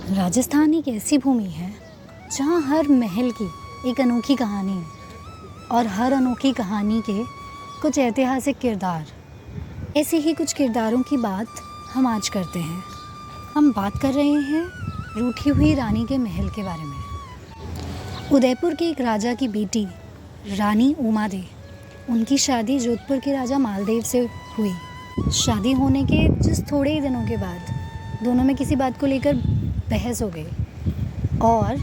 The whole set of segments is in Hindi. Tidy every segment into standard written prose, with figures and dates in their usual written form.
राजस्थान एक ऐसी भूमि है जहाँ हर महल की एक अनोखी कहानी है और हर अनोखी कहानी के कुछ ऐतिहासिक किरदार। ऐसे ही कुछ किरदारों की बात हम आज करते हैं। हम बात कर रहे हैं रूठी हुई रानी के महल के बारे में। उदयपुर के एक राजा की बेटी रानी उमादे, उनकी शादी जोधपुर के राजा मालदेव से हुई। शादी होने के जिस थोड़े ही दिनों के बाद दोनों में किसी बात को लेकर बहस हो गई और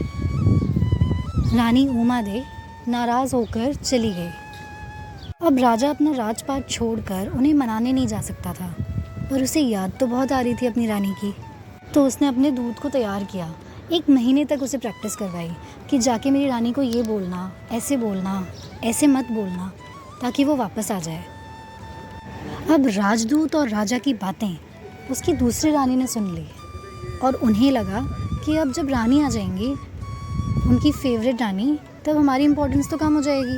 रानी उमादे नाराज़ होकर चली गई। अब राजा अपना राजपाट छोड़कर उन्हें मनाने नहीं जा सकता था, पर उसे याद तो बहुत आ रही थी अपनी रानी की। तो उसने अपने दूत को तैयार किया। 1 महीने तक उसे प्रैक्टिस करवाई कि जाके मेरी रानी को ये बोलना, ऐसे मत बोलना, ताकि वो वापस आ जाए। अब राजदूत और राजा की बातें उसकी दूसरी रानी ने सुन ली और उन्हें लगा कि अब जब रानी आ जाएंगी, उनकी फेवरेट रानी, तब हमारी इम्पोर्टेंस तो कम हो जाएगी।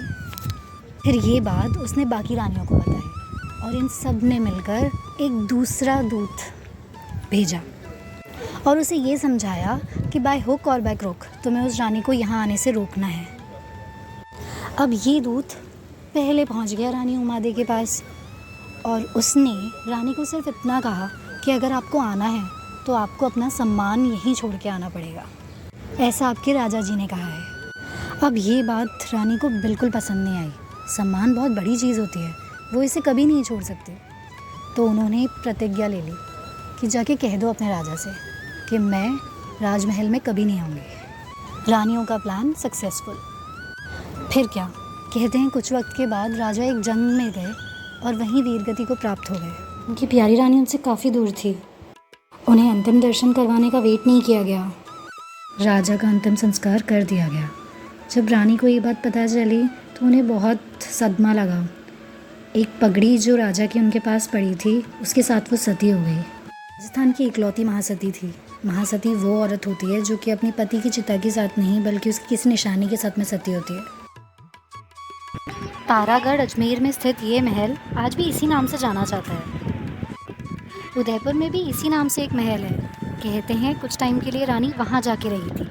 फिर ये बात उसने बाकी रानियों को बताई और इन सब ने मिलकर एक दूसरा दूत भेजा और उसे ये समझाया कि बाय हुक और बाय क्रुक तुम्हें उस रानी को यहाँ आने से रोकना है। अब ये दूत पहले पहुँच गया रानी उमादे के पास और उसने रानी को सिर्फ इतना कहा कि अगर आपको आना है तो आपको अपना सम्मान यहीं छोड़ के आना पड़ेगा, ऐसा आपके राजा जी ने कहा है। अब ये बात रानी को बिल्कुल पसंद नहीं आई। सम्मान बहुत बड़ी चीज़ होती है, वो इसे कभी नहीं छोड़ सकते। तो उन्होंने प्रतिज्ञा ले ली कि जाके कह दो अपने राजा से कि मैं राजमहल में कभी नहीं आऊँगी। रानियों का प्लान सक्सेसफुल। फिर क्या कहते हैं, कुछ वक्त के बाद राजा एक जंग में गए और वहीं वीरगति को प्राप्त हो गए। उनकी प्यारी रानी उनसे काफ़ी दूर थी। उन्हें अंतिम दर्शन करवाने का वेट नहीं किया गया। राजा का अंतिम संस्कार कर दिया गया। जब रानी को ये बात पता चली तो उन्हें बहुत सदमा लगा। एक पगड़ी जो राजा की उनके पास पड़ी थी, उसके साथ वो सती हो गई। राजस्थान की इकलौती महासती थी। महासती वो औरत होती है जो कि अपने पति की चिता के साथ नहीं, बल्कि उसकी किसी निशानी के साथ में सती होती है। तारागढ़ अजमेर में स्थित ये महल आज भी इसी नाम से जाना जाता है। उदयपुर में भी इसी नाम से एक महल है। कहते हैं कुछ टाइम के लिए रानी वहाँ जाके रही थी।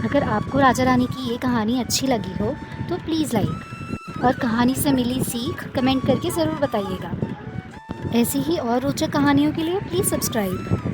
अगर आपको राजा रानी की ये कहानी अच्छी लगी हो तो प्लीज़ लाइक और कहानी से मिली सीख कमेंट करके ज़रूर बताइएगा। ऐसी ही और रोचक कहानियों के लिए प्लीज़ सब्सक्राइब।